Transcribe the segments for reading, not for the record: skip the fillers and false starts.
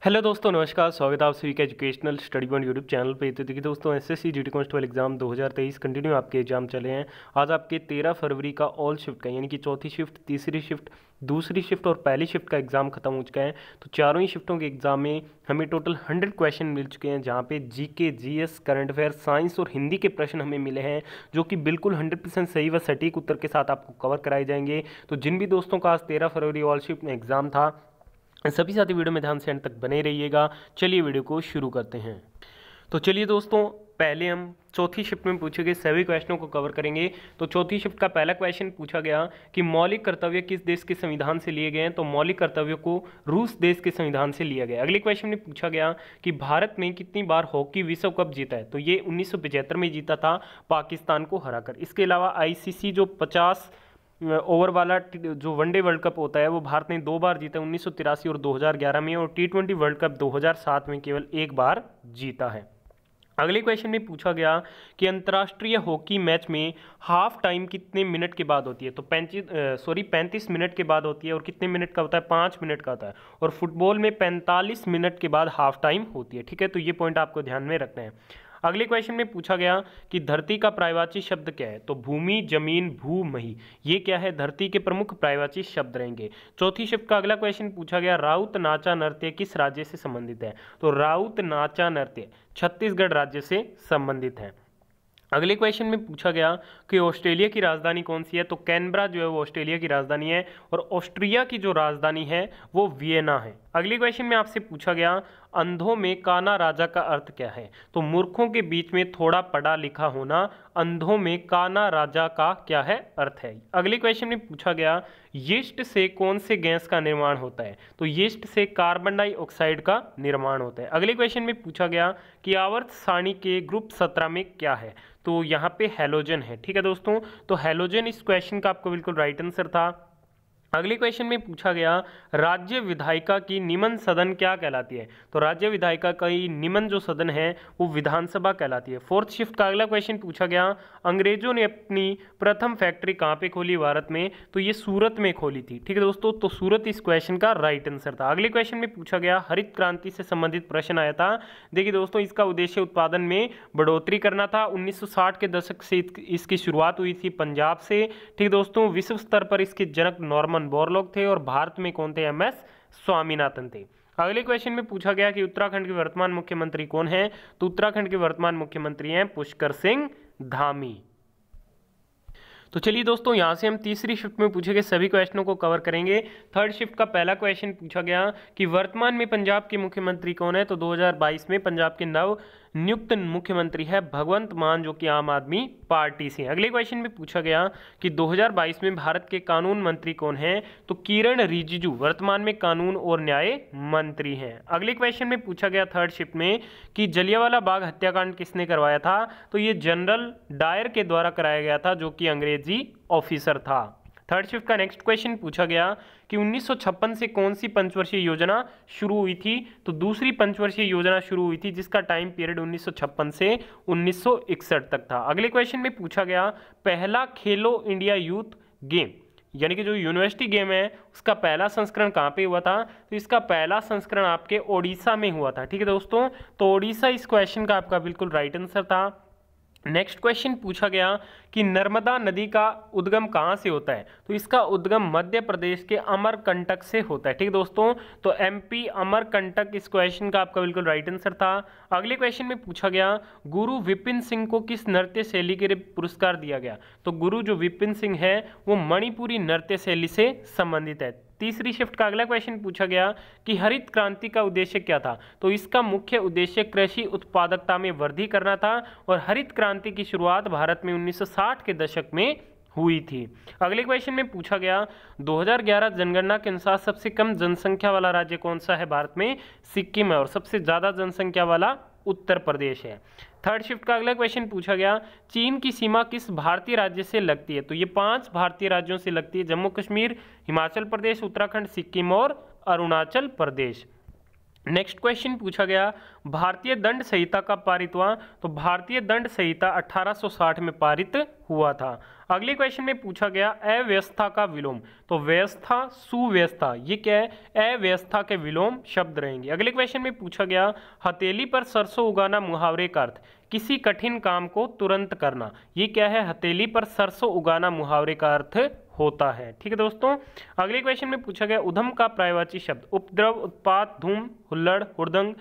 Hello दोस्तों, नमस्कार। स्वागत है आप सभी का educational study point YouTube channel पे। तो देखिए दोस्तों, SSC GD constable exam 2023 continue आपके एग्जाम चले हैं। आज आपके 13 फरवरी का ऑल शिफ्ट का यानी कि चौथी शिफ्ट, तीसरी शिफ्ट, दूसरी शिफ्ट और पहली शिफ्ट का एग्जाम खत्म हो चुका है। तो चारों ही शिफ्टों के एग्जाम में हमें टोटल 100 क्वेश्चन मिल चुके हैं, जहाँ पे GK, GS, current affair, science और हिंदी के प्रश्न हमें मिले हैं, जो कि बिल्कुल 100% सही व सटीक उत्तर के साथ आपको कवर कराए जाएंगे। तो जिन भी दोस्तों का आज 13 फरवरी ऑल शिफ्ट में एग्जाम था, सभी साथी वीडियो में ध्यान से एंड तक बने रहिएगा। चलिए वीडियो को शुरू करते हैं। तो चलिए दोस्तों, पहले हम चौथी शिफ्ट में पूछे गए सभी क्वेश्चनों को कवर करेंगे। तो चौथी शिफ्ट का पहला क्वेश्चन पूछा गया कि मौलिक कर्तव्य किस देश के संविधान से लिए गए हैं। तो मौलिक कर्तव्य को रूस देश के संविधान से लिया गया। अगले क्वेश्चन में पूछा गया कि भारत ने कितनी बार हॉकी विश्व कप जीता है। तो ये 1975 में जीता था, पाकिस्तान को हराकर। इसके अलावा आईसीसी जो 50 ओवर वाला जो वनडे वर्ल्ड कप होता है, वो भारत ने 2 बार जीता है, 1983 और 2011 में। और टी20 वर्ल्ड कप 2007 में केवल 1 बार जीता है। अगले क्वेश्चन में पूछा गया कि अंतर्राष्ट्रीय हॉकी मैच में हाफ टाइम कितने मिनट के बाद होती है। तो 35 मिनट के बाद होती है। और कितने मिनट का होता है? 5 मिनट का होता है। और फुटबॉल में 45 मिनट के बाद हाफ टाइम होती है। ठीक है, तो ये पॉइंट आपको ध्यान में रखना है। अगले क्वेश्चन में पूछा गया कि धरती का पर्यायवाची शब्द क्या है। तो भूमि, जमीन, भूमही, ये क्या है? धरती के प्रमुख पर्यायवाची शब्द रहेंगे। चौथी शिफ्ट का अगला क्वेश्चन पूछा गया, राउत नाचा नृत्य किस राज्य से संबंधित है। तो राउत नाचा नृत्य छत्तीसगढ़ राज्य से संबंधित है। अगले क्वेश्चन में पूछा गया कि ऑस्ट्रेलिया की राजधानी कौन सी है। तो कैनबरा जो है वो ऑस्ट्रेलिया की राजधानी है। और ऑस्ट्रिया की जो राजधानी है वो वियना है। अगले क्वेश्चन में आपसे पूछा गया, अंधों में काना राजा का अर्थ क्या है। तो मूर्खों के बीच में थोड़ा पढ़ा लिखा होना, अंधों में काना राजा का क्या है अर्थ है। अगले क्वेश्चन में पूछा गया, यीस्ट से कौन से गैस का निर्माण होता है। तो यीस्ट से कार्बन डाइऑक्साइड का निर्माण होता है। अगले क्वेश्चन में पूछा गया कि आवर्त सारणी के ग्रुप 17 में क्या है। तो यहाँ पे हैलोजन है। ठीक है दोस्तों, तो हैलोजन इस क्वेश्चन का आपको बिल्कुल राइट आंसर था। अगले क्वेश्चन में पूछा गया, राज्य विधायिका की निमन सदन क्या कहलाती है। तो राज्य विधायिका का निमन जो सदन है वो विधानसभा कहलाती है। फोर्थ शिफ्ट का अगला क्वेश्चन पूछा गया, अंग्रेजों ने अपनी प्रथम फैक्ट्री कहाँ पे खोली भारत में। तो ये सूरत में खोली थी। ठीक है दोस्तों, तो सूरत इस क्वेश्चन का राइट आंसर था। अगले क्वेश्चन में पूछा गया, हरित क्रांति से संबंधित प्रश्न आया था। देखिए दोस्तों, इसका उद्देश्य उत्पादन में बढ़ोतरी करना था। 1960 के दशक से इसकी शुरुआत हुई थी पंजाब से। ठीक दोस्तों, विश्व स्तर पर इसके जनक नॉर्मन बोरलॉग थे। और भारत में कौन थे? एमएस स्वामीनाथन थे। अगले क्वेश्चन में पूछा गया कि उत्तराखंड के वर्तमान मुख्यमंत्री कौन हैं। तो उत्तराखंड के वर्तमान मुख्यमंत्री हैं पुष्कर सिंह धामी। तो चलिए दोस्तों, यहाँ से हम तीसरी शिफ्ट में पूछे गए सभी क्वेश्चनों को कवर करेंगे। थर्ड शिफ्ट का पहला क्वेश्चन पूछा गया कि वर्तमान में पंजाब के मुख्यमंत्री कौन है। तो 2022 में पंजाब के नव नियुक्त मुख्यमंत्री है भगवंत मान, जो कि आम आदमी पार्टी से। अगले क्वेश्चन में पूछा गया कि 2022 में भारत के कानून मंत्री कौन हैं। तो किरण रिजिजू वर्तमान में कानून और न्याय मंत्री हैं। अगले क्वेश्चन में पूछा गया थर्ड शिफ्ट में कि जलियांवाला बाग हत्याकांड किसने करवाया था। तो ये जनरल डायर के द्वारा कराया गया था, जो कि अंग्रेजी ऑफिसर था। थर्ड शिफ्ट का नेक्स्ट क्वेश्चन पूछा गया कि 1956 से कौन सी पंचवर्षीय योजना शुरू हुई थी। तो दूसरी पंचवर्षीय योजना शुरू हुई थी, जिसका टाइम पीरियड 1956 से 1961 तक था। अगले क्वेश्चन में पूछा गया, पहला खेलो इंडिया यूथ गेम यानी कि जो यूनिवर्सिटी गेम है उसका पहला संस्करण कहाँ पे हुआ था। तो इसका पहला संस्करण आपके ओडिशा में हुआ था। ठीक है दोस्तों, तो ओडिशा इस क्वेश्चन का आपका बिल्कुल राइट आंसर था। नेक्स्ट क्वेश्चन पूछा गया कि नर्मदा नदी का उद्गम कहाँ से होता है। तो इसका उद्गम मध्य प्रदेश के अमरकंटक से होता है। ठीक है दोस्तों, तो एमपी अमरकंटक इस क्वेश्चन का आपका बिल्कुल राइट आंसर था। अगले क्वेश्चन में पूछा गया, गुरु विपिन सिंह को किस नृत्य शैली के लिए पुरस्कार दिया गया। तो गुरु जो विपिन सिंह है वो मणिपुरी नृत्य शैली से संबंधित है। तीसरी शिफ्ट का अगला क्वेश्चन पूछा गया कि हरित क्रांति का उद्देश्य क्या था। तो इसका मुख्य उद्देश्य कृषि उत्पादकता में वृद्धि करना था। और हरित क्रांति की शुरुआत भारत में 1960 के दशक में हुई थी। अगले क्वेश्चन में पूछा गया, 2011 जनगणना के अनुसार सबसे कम जनसंख्या वाला राज्य कौन सा है भारत में। सिक्किम है। और सबसे ज्यादा जनसंख्या वाला उत्तर प्रदेश है। थर्ड शिफ्ट का अगला क्वेश्चन पूछा गया, चीन की सीमा किस भारतीय राज्य से लगती है। तो ये 5 भारतीय राज्यों से लगती है, जम्मू कश्मीर, हिमाचल प्रदेश, उत्तराखंड, सिक्किम और अरुणाचल प्रदेश। नेक्स्ट क्वेश्चन पूछा गया भारतीय दंड संहिता कब पारित हुआ, तो भारतीय दंड संहिता 1860 में पारित हुआ था। अगले क्वेश्चन में पूछा गया अव्यवस्था का विलोम, तो व्यवस्था सुव्यवस्था, ये क्या है, अव्यवस्था के विलोम शब्द रहेंगे। अगले क्वेश्चन में पूछा गया हथेली पर सरसों उगाना मुहावरे का अर्थ, किसी कठिन काम को तुरंत करना, ये क्या है, हथेली पर सरसों उगाना मुहावरे का अर्थ होता है। ठीक है दोस्तों। अगले क्वेश्चन में पूछा गया उधम का पर्यायवाची शब्द, उपद्रव, उत्पात, धूम, हुल्लड़, हुड़दंग,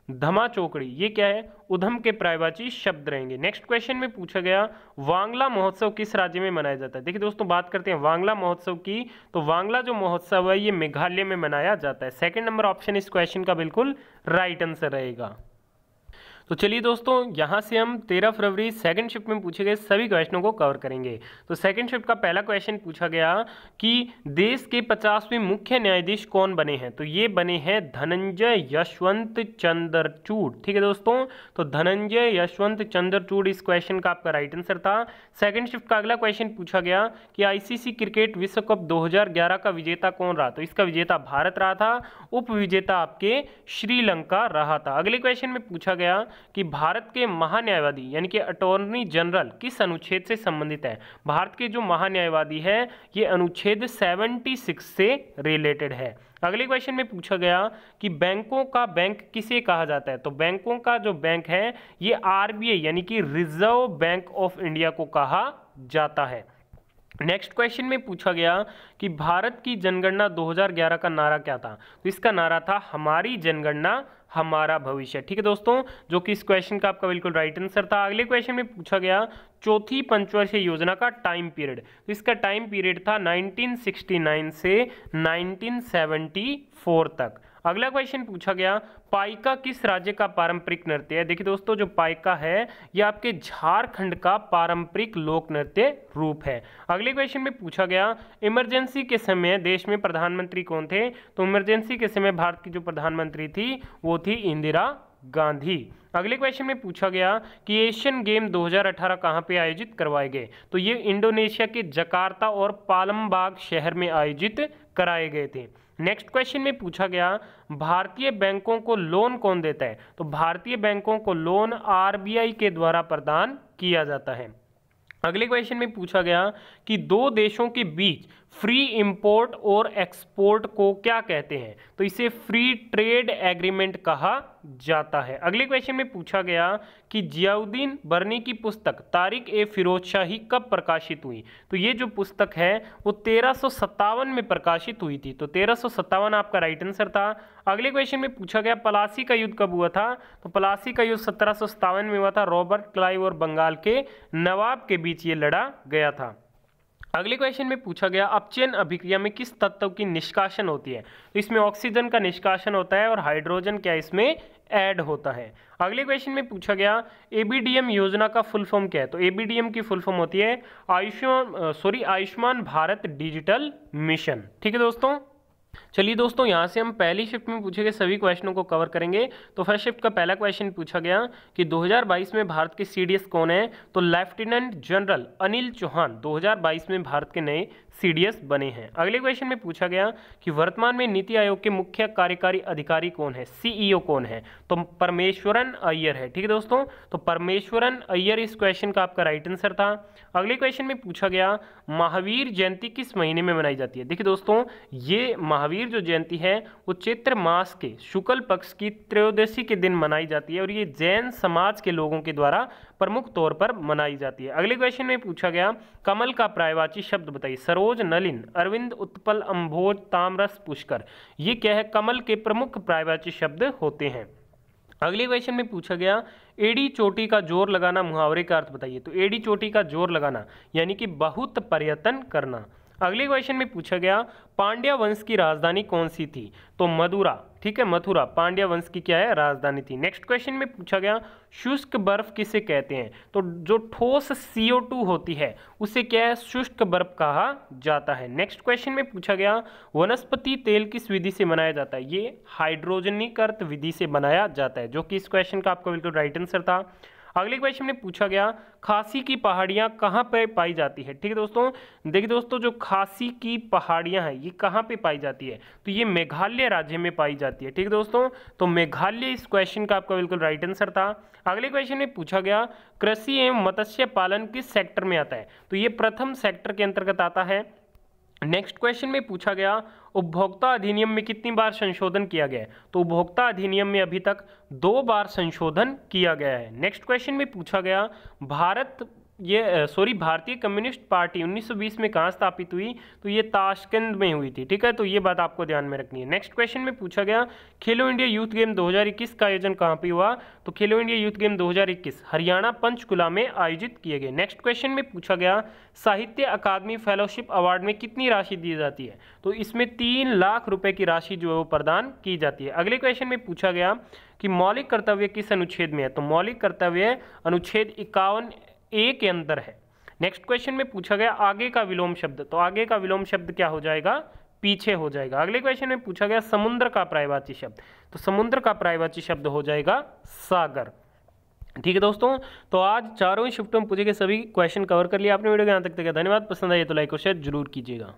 धमा चौकड़ी, ये क्या है, उधम के पर्यायवाची शब्द रहेंगे। नेक्स्ट क्वेश्चन में पूछा गया वांगला महोत्सव किस राज्य में मनाया जाता है। देखिए दोस्तों, बात करते हैं वांगला महोत्सव की, तो वांगला जो महोत्सव है ये मेघालय में मनाया जाता है। सेकंड नंबर ऑप्शन इस क्वेश्चन का बिल्कुल राइट आंसर रहेगा। तो चलिए दोस्तों, यहाँ से हम 13 फरवरी सेकंड शिफ्ट में पूछे गए सभी क्वेश्चनों को कवर करेंगे। तो सेकंड शिफ्ट का पहला क्वेश्चन पूछा गया कि देश के 50वें मुख्य न्यायाधीश कौन बने हैं, तो ये बने हैं धनंजय यशवंत चंद्रचूड़। ठीक है दोस्तों, तो धनंजय यशवंत चंद्रचूड़ इस क्वेश्चन का आपका राइट आंसर था। सेकंड शिफ्ट का अगला क्वेश्चन पूछा गया कि आईसीसी क्रिकेट विश्व कप 2011 का विजेता कौन रहा, तो इसका विजेता भारत रहा था, उप विजेता आपके श्रीलंका रहा था। अगले क्वेश्चन में पूछा गया कि भारत के महान्यायवादी यानी कि अटॉर्नी जनरल किस अनुच्छेद से संबंधित है। भारत के जो महान्यायवादी है ये अनुच्छेद 76 से रिलेटेड है। अगले क्वेश्चन में पूछा गया कि बैंकों का बैंक किसे कहा जाता है, तो बैंकों का जो बैंक है ये आरबीआई यानी कि रिजर्व बैंक ऑफ इंडिया को कहा जाता है। नेक्स्ट क्वेश्चन में पूछा गया कि भारत की जनगणना 2011 का नारा क्या था, तो इसका नारा था हमारी जनगणना हमारा भविष्य। ठीक है दोस्तों, जो कि इस क्वेश्चन का आपका बिल्कुल राइट आंसर था। अगले क्वेश्चन में पूछा गया चौथी पंचवर्षीय योजना का टाइम पीरियड, तो इसका टाइम पीरियड था 1969 से 1974 तक। अगला क्वेश्चन पूछा गया पाइका किस राज्य का पारंपरिक नृत्य है। देखिए दोस्तों, जो पाइका है यह आपके झारखंड का पारंपरिक लोक नृत्य रूप है। अगले क्वेश्चन में पूछा गया इमरजेंसी के समय देश में प्रधानमंत्री कौन थे, तो इमरजेंसी के समय भारत की जो प्रधानमंत्री थी वो थी इंदिरा गांधी। अगले क्वेश्चन में पूछा गया कि एशियन गेम 2018 कहां पे आयोजित करवाए गए, तो ये इंडोनेशिया के जकार्ता और पालमबाग शहर में आयोजित कराए गए थे। नेक्स्ट क्वेश्चन में पूछा गया भारतीय बैंकों को लोन कौन देता है, तो भारतीय बैंकों को लोन आरबीआई के द्वारा प्रदान किया जाता है। अगले क्वेश्चन में पूछा गया कि दो देशों के बीच फ्री इंपोर्ट और एक्सपोर्ट को क्या कहते हैं, तो इसे फ्री ट्रेड एग्रीमेंट कहा जाता है। अगले क्वेश्चन में पूछा गया कि जियाउद्दीन बर्नी की पुस्तक तारिक ए फिरोज शाही कब प्रकाशित हुई, तो ये जो पुस्तक है वो 1357 में प्रकाशित हुई थी, तो 1357 आपका राइट आंसर था। अगले क्वेश्चन में पूछा गया पलासी का युद्ध कब हुआ था, तो पलासी का युद्ध 1757 में हुआ था। रॉबर्ट क्लाइव और बंगाल के नवाब के बीच ये लड़ा गया था। अगले क्वेश्चन में पूछा गया अपचयन अभिक्रिया में किस तत्व की निष्कासन होती है, तो इसमें ऑक्सीजन का निष्कासन होता है और हाइड्रोजन क्या इसमें ऐड होता है। अगले क्वेश्चन में पूछा गया एबीडीएम योजना का फुल फॉर्म क्या है, तो एबीडीएम की फुल फॉर्म होती है आयुष्मान भारत डिजिटल मिशन। ठीक है दोस्तों, चलिए दोस्तों, यहाँ से हम पहली शिफ्ट में पूछे गए सभी क्वेश्चनों को कवर करेंगे। तो फर्स्ट शिफ्ट का पहला क्वेश्चन पूछा गया कि 2022 में भारत के सीडीएस कौन है, तो लेफ्टिनेंट जनरल अनिल चौहान 2022 में भारत के नए सीडीएस बने हैं। अगले क्वेश्चन में पूछा गया कि वर्तमान में नीति आयोग के मुख्य कार्यकारी अधिकारी कौन है, सीईओ कौन है, तो परमेश्वरन अय्यर है। ठीक है दोस्तों, तो परमेश्वरन अय्यर इस क्वेश्चन का आपका राइट आंसर था। अगले क्वेश्चन में पूछा गया महावीर जयंती किस महीने में मनाई जाती है। देखिए दोस्तों, ये महावीर जो जयंती है वो चैत्र मास के शुक्ल पक्ष की त्रयोदशी के दिन मनाई जाती है और ये जैन समाज के लोगों के द्वारा प्रमुख तौर पर मनाई जाती है। अगले क्वेश्चन में पूछा गया कमल का पर्यायवाची शब्द बताइए। सरोज, नलिन, अरविंद, उत्पल, अम्भोज, ताम्रस, पुष्कर, ये क्या है, कमल के प्रमुख पर्यायवाची शब्द होते हैं। अगले क्वेश्चन में पूछा गया एड़ी चोटी का जोर लगाना मुहावरे का अर्थ बताइए, तो एड़ी चोटी का जोर लगाना यानी कि बहुत प्रयत्न करना। अगले क्वेश्चन में पूछा गया पांड्या वंश की राजधानी कौन सी थी, तो मदुरा। ठीक है, मथुरा पांड्या वंश की क्या है, राजधानी थी। नेक्स्ट क्वेश्चन में पूछा गया शुष्क बर्फ किसे कहते हैं, तो जो ठोस CO2 होती है उसे क्या है, शुष्क बर्फ कहा जाता है। नेक्स्ट क्वेश्चन में पूछा गया वनस्पति तेल किस विधि से बनाया जाता है, ये हाइड्रोजनीकृत विधि से बनाया जाता है, जो कि इस क्वेश्चन का आपका बिल्कुल राइट आंसर था। अगले क्वेश्चन में पूछा गया खासी की पहाड़ियाँ कहाँ पे पाई जाती है। ठीक है दोस्तों, देखिए दोस्तों जो खासी की पहाड़ियाँ हैं ये कहाँ पे पाई जाती है, तो ये मेघालय राज्य में पाई जाती है। ठीक है दोस्तों, तो मेघालय इस क्वेश्चन का आपका बिल्कुल राइट आंसर था। अगले क्वेश्चन में पूछा गया कृषि एवं मत्स्य पालन किस सेक्टर में आता है, तो ये प्रथम सेक्टर के अंतर्गत आता है। नेक्स्ट क्वेश्चन में पूछा गया उपभोक्ता अधिनियम में कितनी बार संशोधन किया गया है, तो उपभोक्ता अधिनियम में अभी तक 2 बार संशोधन किया गया है। नेक्स्ट क्वेश्चन में पूछा गया भारतीय कम्युनिस्ट पार्टी 1920 में कहाँ स्थापित हुई, तो ये ताशकंद में हुई थी। ठीक है, तो ये बात आपको ध्यान में रखनी है। नेक्स्ट क्वेश्चन में पूछा गया खेलो इंडिया यूथ गेम 2021 का आयोजन कहाँ पे हुआ, तो खेलो India youth game 2021 Haryana Panchkula में आयोजित किए गए। नेक्स्ट क्वेश्चन में पूछा गया साहित्य अकादमी फेलोशिप अवार्ड में कितनी राशि दी जाती है, तो इसमें 3 लाख रुपए की राशि जो है वो प्रदान की जाती है। अगले क्वेश्चन में पूछा गया कि मौलिक कर्तव्य किस अनुच्छेद में है, तो मौलिक कर्तव्य अनुच्छेद 51A के अंदर है। नेक्स्ट क्वेश्चन में पूछा गया आगे का विलोम शब्द, तो आगे का विलोम शब्द क्या हो जाएगा, पीछे हो जाएगा। अगले क्वेश्चन में पूछा गया समुद्र का पर्यायवाची शब्द, तो समुद्र का पर्यायवाची शब्द हो जाएगा सागर। ठीक है दोस्तों, तो आज चारों ही शिफ्टों में पूछे गए सभी क्वेश्चन कवर कर लिया आपने। वीडियो को यहाँ तक देखा, धन्यवाद। पसंद आए तो लाइक और शेयर जरूर कीजिएगा।